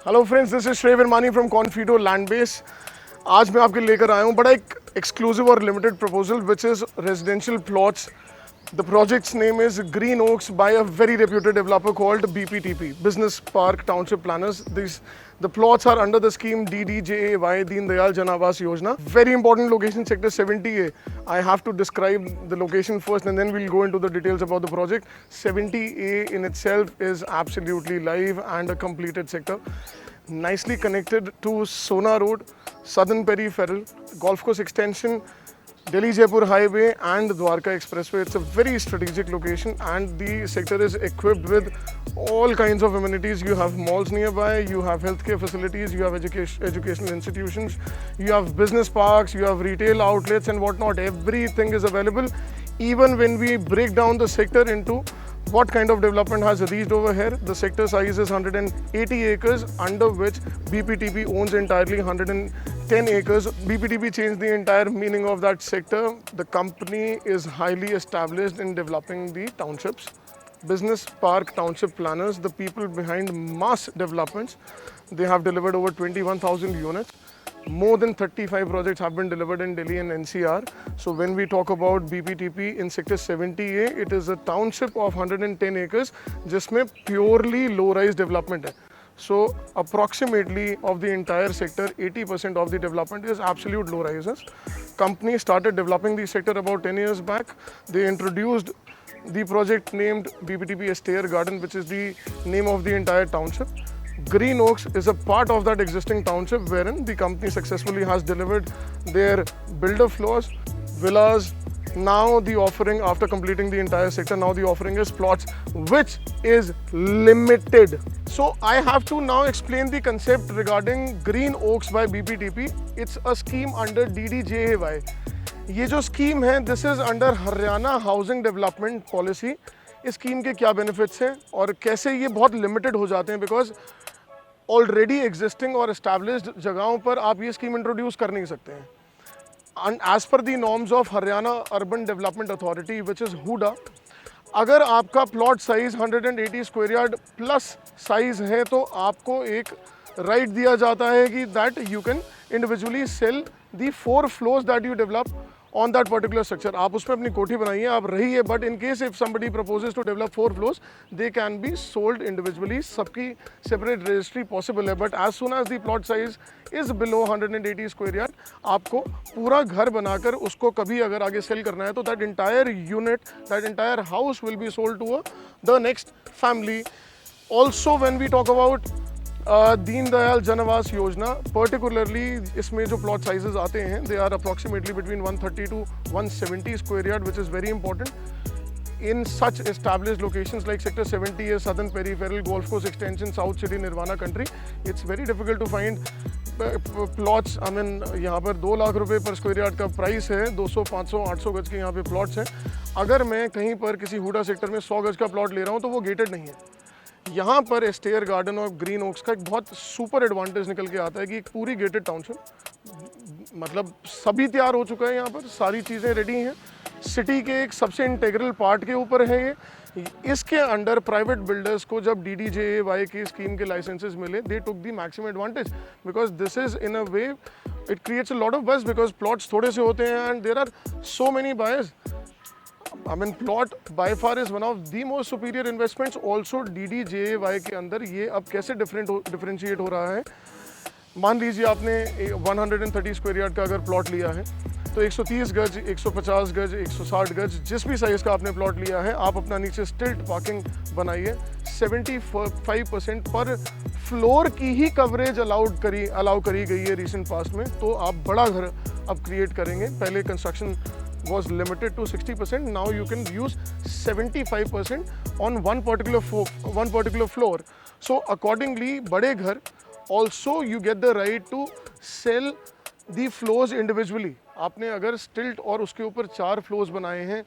Hello friends, this is Shrey वर्मानी from Confido land base. आज मैं आपके लेकर आया हूँ बड़ा एक एक्सक्लूसिव और limited proposal which is residential plots. The project's name is Green Oaks by a very reputed developer called BPTP, Business Park Township Planners. The plots are under the scheme DDJAY, Deen Dayal Jan Awas Yojana. Very important location, sector 70A. I have to describe the location first and then we'll go into the details about the project. 70A in itself is absolutely live and a completed sector. Nicely connected to Sona Road, Southern Peripheral, Golf Course Extension, Delhi-Jaipur Highway and Dwarka Expressway. It's a very strategic location and the sector is equipped with all kinds of amenities. You have malls nearby, you have healthcare facilities, you have educational institutions, you have business parks, you have retail outlets and whatnot. Everything is available. Even when we break down the sector into what kind of development has reached over here, the sector size is 180 acres, under which BPTP owns entirely 110 acres. BPTP changed the entire meaning of that sector. The company is highly established in developing the townships. Business Park Township Planners, the people behind mass developments. They have delivered over 21,000 units. More than 35 projects have been delivered in Delhi and NCR. So when we talk about BPTP in sector 70A, it is a township of 110 acres, जिसमें purely low-rise development है. So approximately of the entire sector, 80% of the development is absolute low-rises. Company started developing the sector about 10 years back. They introduced the project named BPTP Estair Garden, which is the name of the entire township. Green Oaks is a part of that existing township wherein the company successfully has delivered their builder floors, villas. Now the offering, after completing the entire sector, now the offering is plots, which is limited. So I have to now explain the concept regarding Green Oaks by BPTP. It's a scheme under DDJAY. ये जो scheme है, this is under Haryana housing development policy. इस scheme के क्या benefits हैं और कैसे ये बहुत लिमिटेड हो जाते हैं, बिकॉज ऑलरेडी एग्जिस्टिंग और एस्टैब्लिश्ड जगहों पर आप ये स्कीम इंट्रोड्यूस कर नहीं सकते हैं. As per the norms of Haryana Urban Development Authority which is HUDA, अगर आपका plot size 180 square yard plus size है तो आपको एक राइट दिया जाता है कि that you can individually sell the 4 floors that you develop on that particular structure. आप उसमें अपनी कोठी बनाइए, आप रहिए, but in case if somebody proposes to develop 4 floors, they can be sold individually. सबकी सेपरेट रजिस्ट्री पॉसिबल है, but as soon as the plot size is below 180 square yard, आपको पूरा घर बनाकर उसको कभी अगर आगे सेल करना है तो that entire unit, that entire house will be sold to the next family. Also when we talk about Deen Dayal जन आवास योजना, पर्टिकुलरली इसमें जो प्लॉट साइजेस आते हैं, they are approximately between 130 to 170 square yard, which is very important in such established locations like sector 70 is Southern Peripheral, Golf Course Extension, South City, Nirvana Country. It's very difficult to find plots. I mean, यहाँ पर 2 लाख रुपए पर square yard का price है. 200, 500, 800 गज के यहाँ पे प्लॉट्स हैं. अगर मैं कहीं पर किसी हुडा सेक्टर में 100 गज का प्लॉट ले रहा हूँ तो वो गेटेड नहीं है. यहाँ पर एस्टेयर गार्डन और ग्रीन ओक्स का एक बहुत सुपर एडवांटेज निकल के आता है कि एक पूरी गेटेड टाउनशिप, मतलब सभी तैयार हो चुका है. यहाँ पर सारी चीज़ें रेडी हैं. सिटी के एक सबसे इंटेग्रल पार्ट के ऊपर है ये. इसके अंडर प्राइवेट बिल्डर्स को जब DDJAY की स्कीम के लाइसेंसेस मिले, they took the maximum advantage, because this is in a way it creates a lot of buzz, because plots थोड़े से होते हैं and there are so many buyers. I mean, plot by far is one of the most superior investments. Also DDJAY के अंदर ये अब कैसे differentiate हो रहा है. मान लीजिए आपने 130 स्क्वायर यार्ड का अगर प्लॉट लिया है तो 130 गज, 150 गज, 160 गज, जिस भी साइज़ का आपने प्लॉट लिया है, आप अपना नीचे स्टिल्ट पार्किंग बनाइए. 75% पर फ्लोर की ही कवरेज अलाउ करी गई है रिसेंट पास्ट में. तो आप बड़ा घर अब क्रिएट करेंगे. पहले construction was limited to 60%. Now you can use 75% on one particular floor. So accordingly, बड़े घर, also you get the right to sell the floors individually. आपने अगर स्टिल्ट और उसके ऊपर 4 फ्लोर्स बनाए हैं,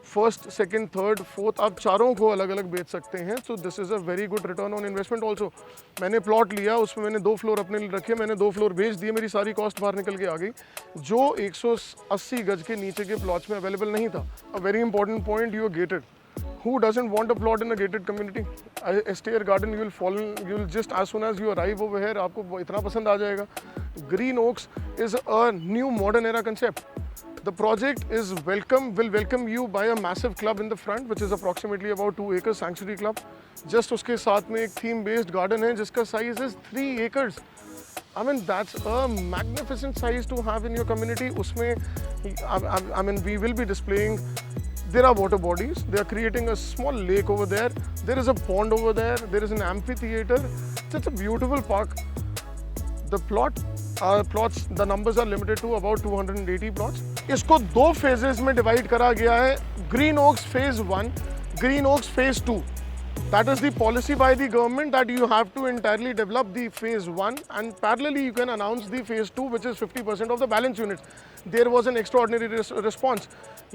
फर्स्ट, सेकंड, थर्ड, फोर्थ, आप चारों को अलग अलग बेच सकते हैं. तो this is a very good return on investment. Also मैंने प्लॉट लिया, उसमें मैंने 2 फ्लोर अपने लिए रखे, मैंने 2 फ्लोर बेच दिए, मेरी सारी कॉस्ट बाहर निकल के आ गई, जो 180 गज के नीचे के प्लॉट्स में अवेलेबल नहीं था. A very important point, you are gated. who doesn't want a plot in a gated community? Estair garden, you will fall in, you will just as soon as you arrive over here, आपको इतना पसंद आ जाएगा. Green Oaks is a new modern era concept. The project will welcome you by a massive club in the front, which is approximately about 2 acres, Sanctuary Club. Just उसके साथ में एक theme based garden है जिसका size is 3 acres. I mean, that's a magnificent size to have in your community. उसमें, I mean, we will be displaying. There are water bodies. They are creating a small lake over there. There is a pond over there. There is an amphitheater. It's a beautiful park. The plots, the numbers are limited to about 280 plots. इसको 2 phases में divide करा गया है. Green Oaks Phase 1, Green Oaks Phase 2. That is the policy by the government that you have to entirely develop the phase 1 and parallelly you can announce the phase 2 which is 50% of the balance units. There was an extraordinary response.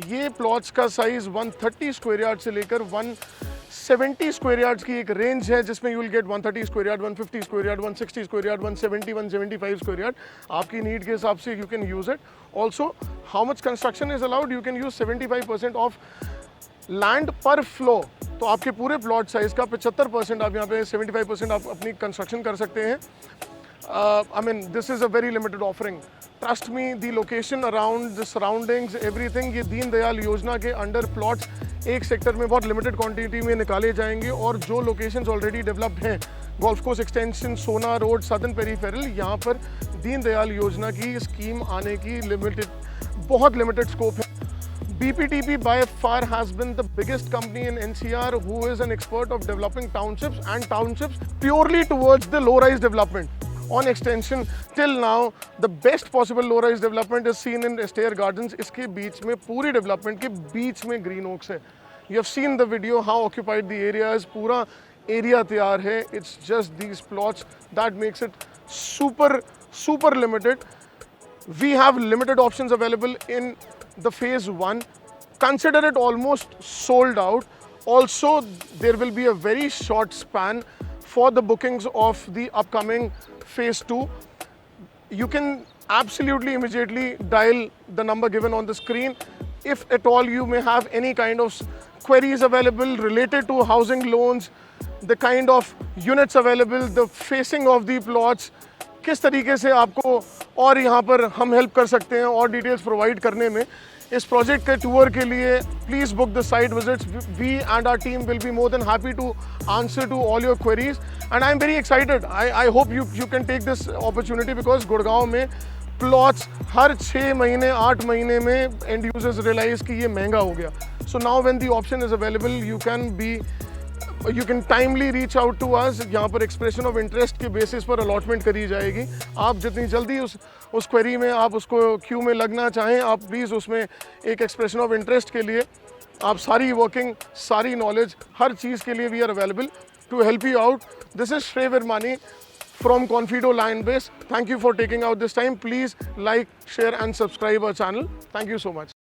ये plots का size 130 square yards से लेकर 170 square yards की एक range है जिसमें you will get 130 square yard, 150 square yard, 160 square yard, 170, 175 square yard. आपकी need के हिसाब से you can use it. Also, how much construction is allowed? You can use 75% of land पर फ्लो. तो आपके पूरे प्लॉट साइज का 75% आप यहाँ पे 75% आप अपनी कंस्ट्रक्शन कर सकते हैं. I mean this is a very limited offering. Trust me, the location around the surroundings everything, ये दीनदयाल योजना के अंडर प्लॉट्स एक सेक्टर में बहुत लिमिटेड क्वांटिटी में निकाले जाएंगे और जो लोकेशंस ऑलरेडी डेवलप्ड हैं, गोल्फ कोर्स एक्सटेंशन, सोना रोड, सदर्न पेरीफेरल, यहाँ पर दीनदयाल योजना की स्कीम आने की बहुत लिमिटेड स्कोप है. BPTP by far has been the biggest company in NCR who is an expert of developing townships purely towards the low-rise development. On extension, till now, the best possible low-rise development is seen in Estair Gardens. इसके बीच में पूरी development के बीच में Green Oaks है. You have seen the video how occupied the area is. पूरा area तैयार है. It's just these plots that makes it super limited. We have limited options available in the phase 1. Consider it almost sold out. Also, there will be a very short span for the bookings of the upcoming phase 2. You can absolutely immediately dial the number given on the screen. If at all you may have any kind of queries available related to housing loans, the kind of units available, the facing of the plots, किस तरीके से आपको और यहाँ पर हम help कर सकते हैं और डिटेल्स प्रोवाइड करने में. इस प्रोजेक्ट के टूर के लिए please book the site visits. We and our team will be more than happy to answer to all your queries and I am very excited. I hope you can take this opportunity because Gurgaon में plots हर 6 महीने 8 महीने में and users realise कि ये महंगा हो गया. So now when the option is available you can timely reach out to us. यहाँ पर एक्सप्रेशन ऑफ इंटरेस्ट के बेसिस पर अलॉटमेंट करी जाएगी. आप जितनी जल्दी उस क्वेरी में आप उसको क्यू में लगना चाहें, आप प्लीज़ उसमें एक एक्सप्रेशन ऑफ इंटरेस्ट के लिए आप सारी वर्किंग, सारी नॉलेज, हर चीज़ के लिए we are available to help you out. This is Shrey Varmani from Confido Landbase. Thank you for taking out this time. Please like, share and subscribe our channel. Thank you so much.